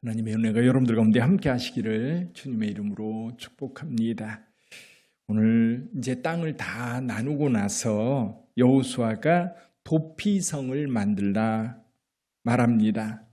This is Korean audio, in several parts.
하나님의 은혜가 여러분들 가운데 함께 하시기를 주님의 이름으로 축복합니다. 오늘 이제 땅을 다 나누고 나서 여호수아가 도피성을 만들라 말합니다.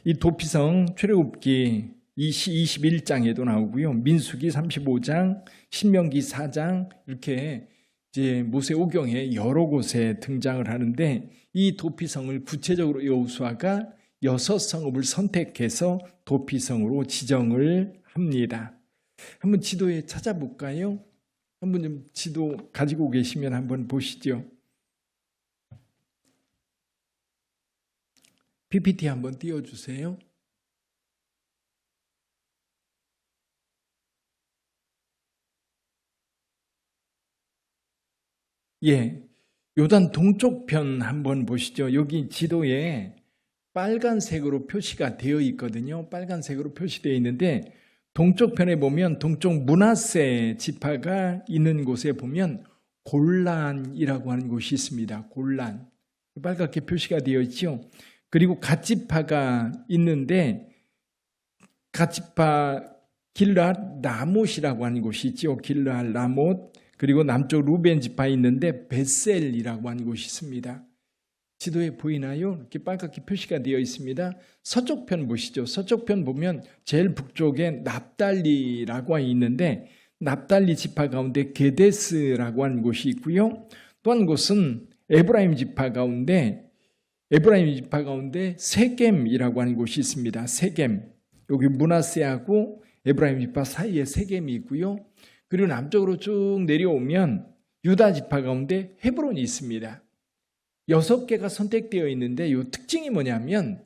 이 도피성 출애굽기 21장에도 나오고요. 민수기 35장, 신명기 4장 이렇게 이제 모세오경에 여러 곳에 등장을 하는데 이 도피성을 구체적으로 여호수아가 6성읍을 선택해서 도피성으로 지정을 합니다. 한번 지도에 찾아볼까요? 한번 좀 지도 가지고 계시면 한번 보시죠. PPT 한번 띄워주세요. 예, 요단 동쪽 편 한번 보시죠. 여기 지도에 빨간색으로 표시가 되어 있거든요. 빨간색으로 표시되어 있는데 동쪽 편에 보면 동쪽 므낫세 지파가 있는 곳에 보면 골란이라고 하는 곳이 있습니다. 골란. 빨갛게 표시가 되어 있죠. 그리고 갓지파가 있는데 갓지파 길르앗 라못이라고 하는 곳이 있죠. 길르앗 라못. 그리고 남쪽 루벤 지파 있는데 베셀이라고 하는 곳이 있습니다. 지도에 보이나요? 이렇게 빨갛게 표시가 되어 있습니다. 서쪽 편 보시죠. 서쪽 편 보면 제일 북쪽에 납달리라고 있는데 납달리 지파 가운데 게데스라고 하는 곳이 있고요. 또 한 곳은 에브라임 지파 가운데 세겜이라고 하는 곳이 있습니다. 세겜. 여기 므낫세하고 에브라임 지파 사이에 세겜이 있고요. 그리고 남쪽으로 쭉 내려오면 유다 지파 가운데 헤브론이 있습니다. 6개가 선택되어 있는데 이 특징이 뭐냐면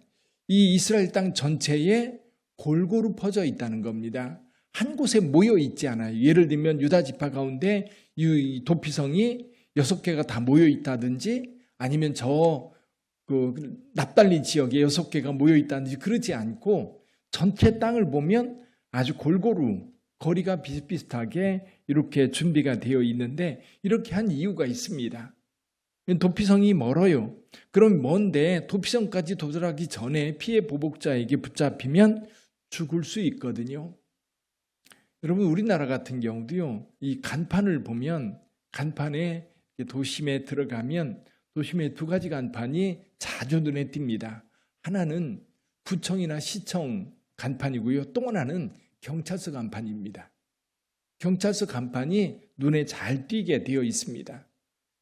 이 이스라엘 땅 전체에 골고루 퍼져 있다는 겁니다. 한 곳에 모여 있지 않아요. 예를 들면 유다 지파 가운데 이 도피성이 6개가 다 모여 있다든지 아니면 납달리 지역에 6개가 모여 있다든지 그러지 않고 전체 땅을 보면 아주 골고루 거리가 비슷비슷하게 이렇게 준비가 되어 있는데 이렇게 한 이유가 있습니다. 도피성이 멀어요. 그럼 먼데 도피성까지 도달하기 전에 피해 보복자에게 붙잡히면 죽을 수 있거든요. 여러분 우리나라 같은 경우도요. 이 간판을 보면 간판에 도심에 들어가면 도심에 2가지 간판이 자주 눈에 띕니다. 하나는 구청이나 시청 간판이고요. 또 하나는 경찰서 간판입니다. 경찰서 간판이 눈에 잘 띄게 되어 있습니다.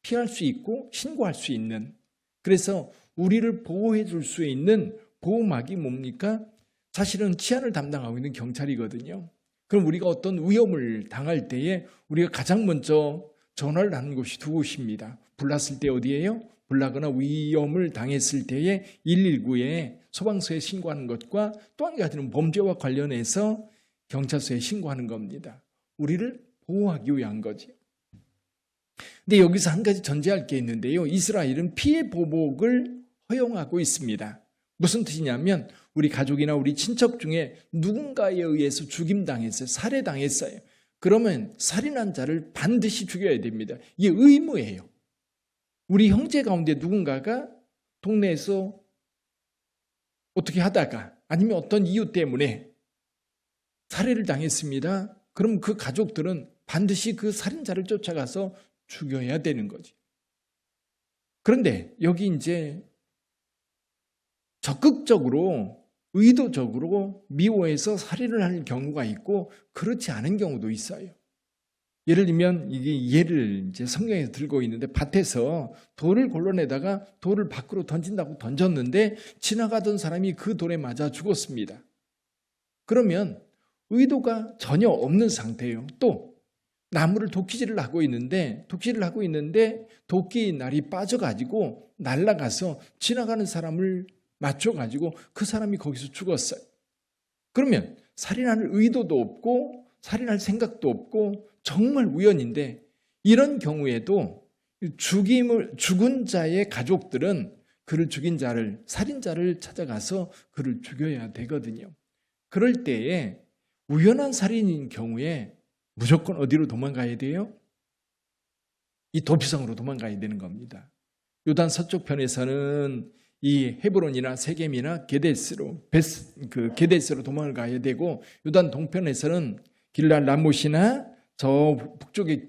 피할 수 있고 신고할 수 있는, 그래서 우리를 보호해 줄 수 있는 보호막이 뭡니까? 사실은 치안을 담당하고 있는 경찰이거든요. 그럼 우리가 어떤 위험을 당할 때에 우리가 가장 먼저 전화를 하는 곳이 2곳입니다. 불났을 때 어디예요? 불나거나 위험을 당했을 때에 119에 소방서에 신고하는 것과 또 한 가지는 범죄와 관련해서 경찰서에 신고하는 겁니다. 우리를 보호하기 위한 거지. 근데 여기서 한 가지 전제할 게 있는데요. 이스라엘은 피해 보복을 허용하고 있습니다. 무슨 뜻이냐면 우리 가족이나 우리 친척 중에 누군가에 의해서 죽임당했어요. 살해당했어요. 그러면 살인한 자를 반드시 죽여야 됩니다. 이게 의무예요. 우리 형제 가운데 누군가가 동네에서 어떻게 하다가 아니면 어떤 이유 때문에 살해를 당했습니다. 그럼 그 가족들은 반드시 그 살인자를 쫓아가서 죽여야 되는 거지. 그런데 여기 이제 적극적으로 의도적으로 미워해서 살인을 하는 경우가 있고 그렇지 않은 경우도 있어요. 예를 들면 이게 예를 이제 성경에서 들고 있는데 밭에서 돌을 골라내다가 돌을 밖으로 던진다고 던졌는데 지나가던 사람이 그 돌에 맞아 죽었습니다. 그러면 의도가 전혀 없는 상태예요. 또 나무를 도끼질을 하고 있는데 도끼 날이 빠져가지고 날아가서 지나가는 사람을 맞춰가지고 그 사람이 거기서 죽었어요. 그러면 살인할 의도도 없고 살인할 생각도 없고 정말 우연인데 이런 경우에도 죽은 자의 가족들은 그를 죽인 자를, 살인자를 찾아가서 그를 죽여야 되거든요. 그럴 때에 우연한 살인인 경우에 무조건 어디로 도망가야 돼요? 이 도피성으로 도망가야 되는 겁니다. 요단 서쪽 편에서는 이 헤브론이나 세겜이나 게데스로 도망을 가야 되고, 요단 동편에서는 길랄 라못이나 저 북쪽의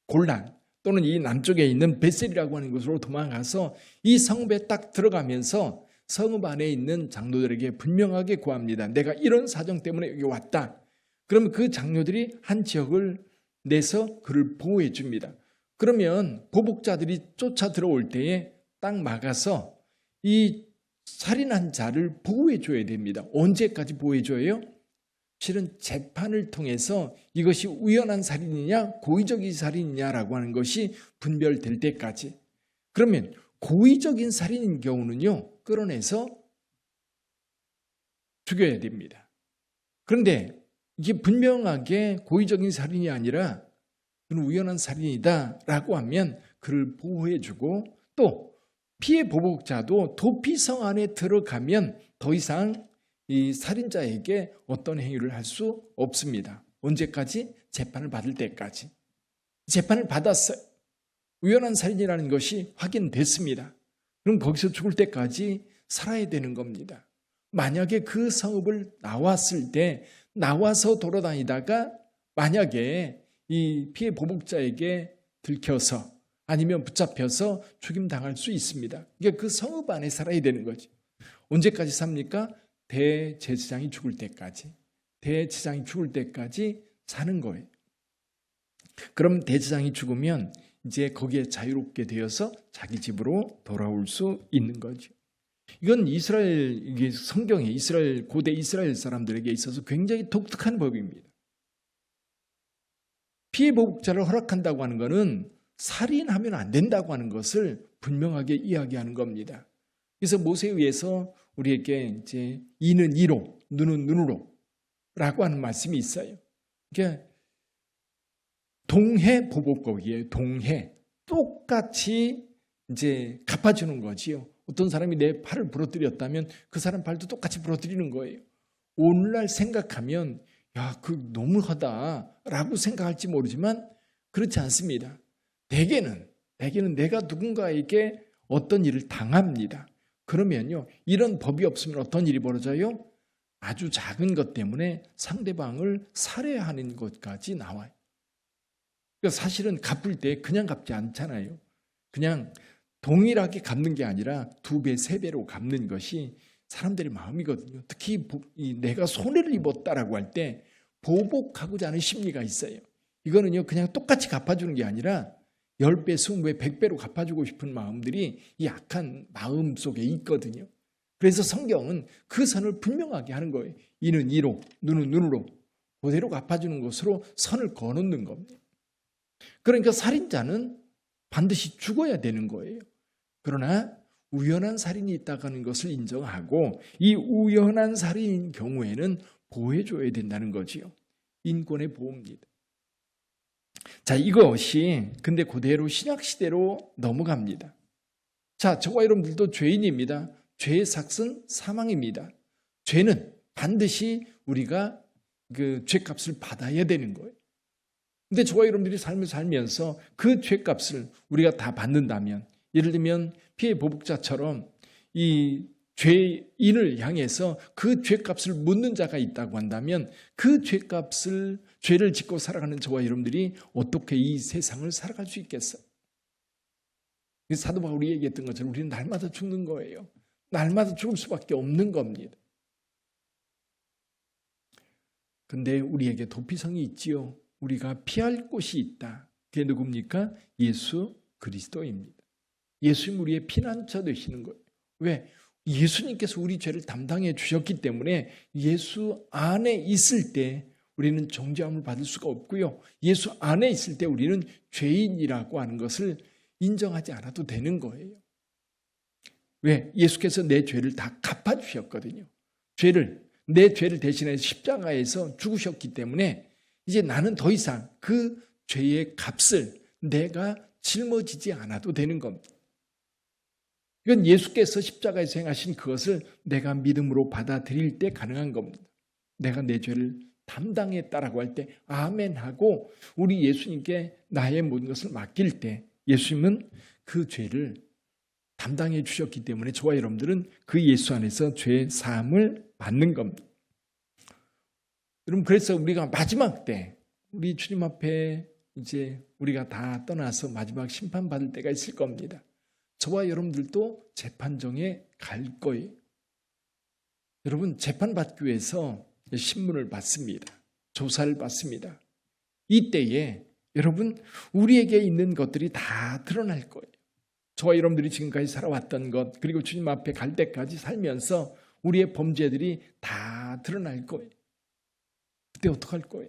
골란 또는 이 남쪽에 있는 베셀이라고 하는 곳으로 도망가서 이 성읍에 딱 들어가면서 성읍 안에 있는 장로들에게 분명하게 구합니다. 내가 이런 사정 때문에 여기 왔다. 그러면 그 장로들이 한 지역을 내서 그를 보호해 줍니다. 그러면 보복자들이 쫓아 들어올 때에 딱 막아서 이 살인한 자를 보호해 줘야 됩니다. 언제까지 보호해 줘요? 실은 재판을 통해서 이것이 우연한 살인이냐 고의적인 살인이냐라고 하는 것이 분별될 때까지. 그러면 고의적인 살인인 경우는요, 끌어내서 죽여야 됩니다. 그런데 이게 분명하게 고의적인 살인이 아니라 그는 우연한 살인이다라고 하면 그를 보호해주고, 또 피해 보복자도 도피성 안에 들어가면 더 이상 이 살인자에게 어떤 행위를 할 수 없습니다. 언제까지? 재판을 받을 때까지. 재판을 받았어요. 우연한 살인이라는 것이 확인됐습니다. 그럼 거기서 죽을 때까지 살아야 되는 겁니다. 만약에 그 성읍을 나와서 돌아다니다가 만약에 이 피해 보복자에게 들켜서 아니면 붙잡혀서 죽임당할 수 있습니다. 그러니까 그 성읍 안에 살아야 되는 거죠. 언제까지 삽니까? 대제사장이 죽을 때까지. 대제사장이 죽을 때까지 사는 거예요. 그럼 대제사장이 죽으면 이제 거기에 자유롭게 되어서 자기 집으로 돌아올 수 있는 거죠. 이건 이게 성경에 고대 이스라엘 사람들에게 있어서 굉장히 독특한 법입니다. 피해 보복자를 허락한다고 하는 것은 살인하면 안 된다고 하는 것을 분명하게 이야기하는 겁니다. 그래서 모세에 의해서 우리에게 이제 이는 이로, 눈은 눈으로 라고 하는 말씀이 있어요. 그러니까 동해 보복법이에요. 동해. 똑같이 이제 갚아주는 거지요. 어떤 사람이 내 팔을 부러뜨렸다면 그 사람 발도 똑같이 부러뜨리는 거예요. 오늘날 생각하면 야, 그 너무하다라고 생각할지 모르지만 그렇지 않습니다. 대개는 내가 누군가에게 어떤 일을 당합니다. 그러면요, 이런 법이 없으면 어떤 일이 벌어져요? 아주 작은 것 때문에 상대방을 살해하는 것까지 나와요. 그러니까 사실은 갚을 때 그냥 갚지 않잖아요. 그냥 동일하게 갚는 게 아니라 2배, 3배로 갚는 것이 사람들의 마음이거든요. 특히 내가 손해를 입었다라고 할 때 보복하고자 하는 심리가 있어요. 이거는요, 그냥 똑같이 갚아주는 게 아니라 10배, 20배, 100배로 갚아주고 싶은 마음들이 이 악한 마음 속에 있거든요. 그래서 성경은 그 선을 분명하게 하는 거예요. 이는 이로, 눈은 눈으로 그대로 갚아주는 것으로 선을 그어놓는 겁니다. 그러니까 살인자는 반드시 죽어야 되는 거예요. 그러나 우연한 살인이 있다는 것을 인정하고 이 우연한 살인인 경우에는 보호해줘야 된다는 거지요. 인권의 보호입니다. 자, 이것이 근데 그대로 신약시대로 넘어갑니다. 자, 저와 여러분들도 죄인입니다. 죄의 삭은 사망입니다. 죄는 반드시 우리가 그 죄값을 받아야 되는 거예요. 근데 저와 여러분들이 삶을 살면서 그 죄값을 우리가 다 받는다면, 예를 들면 피해 보복자처럼 이 죄인을 향해서 그 죄값을 묻는 자가 있다고 한다면 그 죄를 짓고 살아가는 저와 여러분들이 어떻게 이 세상을 살아갈 수 있겠어요? 사도 바울이 얘기했던 것처럼 우리는 날마다 죽는 거예요. 날마다 죽을 수밖에 없는 겁니다. 근데 우리에게 도피성이 있지요. 우리가 피할 곳이 있다. 그게 누굽니까? 예수 그리스도입니다. 예수님 우리의 피난처 되시는 거예요. 왜? 예수님께서 우리 죄를 담당해 주셨기 때문에 예수 안에 있을 때 우리는 정죄함을 받을 수가 없고요. 예수 안에 있을 때 우리는 죄인이라고 하는 것을 인정하지 않아도 되는 거예요. 왜? 예수께서 내 죄를 다 갚아주셨거든요. 내 죄를 대신해서 십자가에서 죽으셨기 때문에 이제 나는 더 이상 그 죄의 값을 내가 짊어지지 않아도 되는 겁니다. 이건 예수께서 십자가에서 행하신 그것을 내가 믿음으로 받아들일 때 가능한 겁니다. 내가 내 죄를 담당했다라고 할 때 아멘하고 우리 예수님께 나의 모든 것을 맡길 때 예수님은 그 죄를 담당해 주셨기 때문에 저와 여러분들은 그 예수 안에서 죄 사함을 받는 겁니다. 여러분, 그래서 우리가 마지막 때 우리 주님 앞에 이제 우리가 다 떠나서 마지막 심판받을 때가 있을 겁니다. 저와 여러분들도 재판정에 갈 거예요. 여러분, 재판받기 위해서 신문을 받습니다. 조사를 받습니다. 이때에 여러분, 우리에게 있는 것들이 다 드러날 거예요. 저와 여러분들이 지금까지 살아왔던 것, 그리고 주님 앞에 갈 때까지 살면서 우리의 범죄들이 다 드러날 거예요. 그때 어떡할 거예요?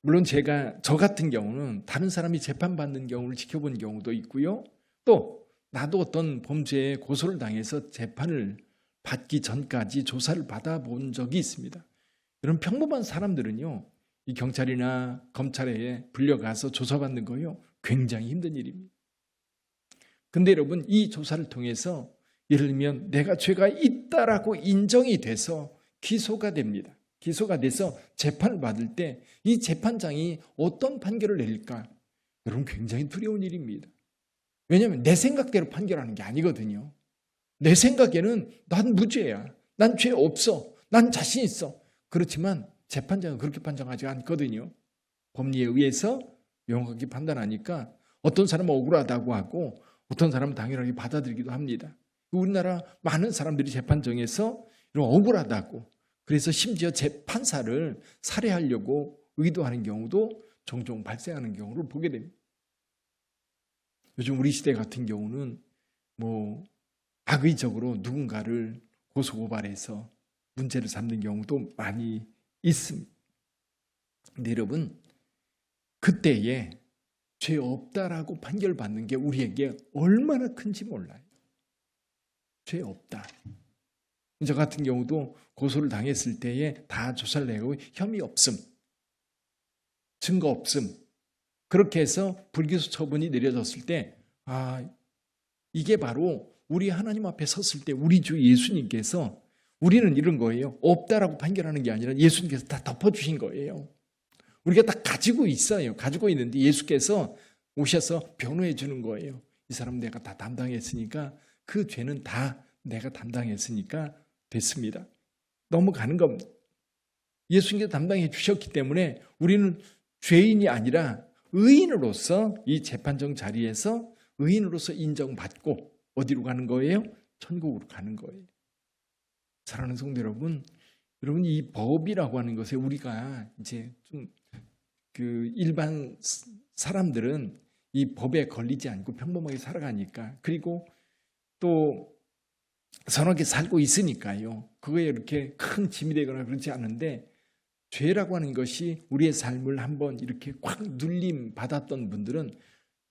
물론 저 같은 경우는 다른 사람이 재판받는 경우를 지켜본 경우도 있고요. 또 나도 어떤 범죄에 고소를 당해서 재판을 받기 전까지 조사를 받아본 적이 있습니다. 이런 평범한 사람들은요, 이 경찰이나 검찰에 불려가서 조사받는 거요, 굉장히 힘든 일입니다. 근데 여러분, 이 조사를 통해서 예를 들면 내가 죄가 있다라고 인정이 돼서 기소가 됩니다. 기소가 돼서 재판을 받을 때 이 재판장이 어떤 판결을 내릴까? 여러분, 굉장히 두려운 일입니다. 왜냐하면 내 생각대로 판결하는 게 아니거든요. 내 생각에는 난 무죄야. 난 죄 없어. 난 자신 있어. 그렇지만 재판장은 그렇게 판정하지 않거든요. 법리에 의해서 명확하게 판단하니까 어떤 사람은 억울하다고 하고 어떤 사람은 당연하게 받아들이기도 합니다. 우리나라 많은 사람들이 재판정에서 이런 억울하다고, 그래서 심지어 재판사를 살해하려고 의도하는 경우도 종종 발생하는 경우를 보게 됩니다. 요즘 우리 시대 같은 경우는 악의적으로 누군가를 고소고발해서 문제를 삼는 경우도 많이 있습니다. 근데 여러분, 그때에 죄 없다라고 판결받는 게 우리에게 얼마나 큰지 몰라요. 죄 없다. 저 같은 경우도 고소를 당했을 때에 다 조사를 내고 혐의 없음, 증거 없음, 그렇게 해서 불기소 처분이 내려졌을 때 이게 바로 우리 하나님 앞에 섰을 때 우리 주 예수님께서, 우리는 이런 거예요. 없다라고 판결하는 게 아니라 예수님께서 다 덮어주신 거예요. 우리가 다 가지고 있어요. 가지고 있는데 예수께서 오셔서 변호해 주는 거예요. 이 사람 내가 다 담당했으니까, 그 죄는 다 내가 담당했으니까 됐습니다. 넘어가는 겁니다. 예수님께서 담당해 주셨기 때문에 우리는 죄인이 아니라 의인으로서 이 재판정 자리에서 의인으로서 인정받고 어디로 가는 거예요? 천국으로 가는 거예요. 사랑하는 성도 여러분, 이 법이라고 하는 것에 우리가 이제 좀 일반 사람들은 이 법에 걸리지 않고 평범하게 살아가니까, 그리고 또 선하게 살고 있으니까요, 그거에 이렇게 큰 짐이 되거나 그렇지 않은데, 죄라고 하는 것이 우리의 삶을 한번 이렇게 꽉 눌림 받았던 분들은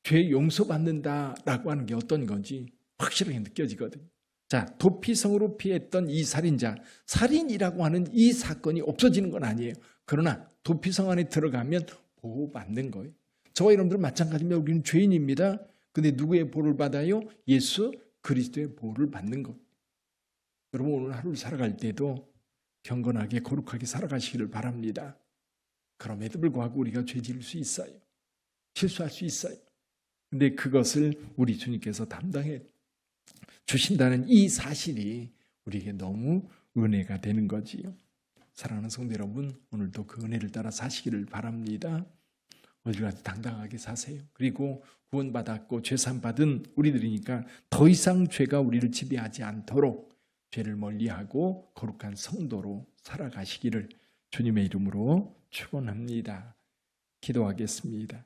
죄 용서받는다라고 하는 게 어떤 건지 확실하게 느껴지거든요. 자, 도피성으로 피했던 이 살인자, 살인이라고 하는 이 사건이 없어지는 건 아니에요. 그러나 도피성 안에 들어가면 보호받는 거예요. 저와 여러분들은 마찬가지입니다. 우리는 죄인입니다. 근데 누구의 보호를 받아요? 예수 그리스도의 보호를 받는 거예요. 여러분, 오늘 하루를 살아갈 때도 경건하게 거룩하게 살아가시기를 바랍니다. 그럼에도 불구하고 우리가 죄 지을 수 있어요. 실수할 수 있어요. 근데 그것을 우리 주님께서 담당해 주신다는 이 사실이 우리에게 너무 은혜가 되는 거지요. 사랑하는 성도 여러분, 오늘도 그 은혜를 따라 사시기를 바랍니다. 어디까지 당당하게 사세요. 그리고 구원받았고 죄산받은 우리들이니까 더 이상 죄가 우리를 지배하지 않도록 죄를 멀리하고 거룩한 성도로 살아가시기를 주님의 이름으로 축원합니다. 기도하겠습니다.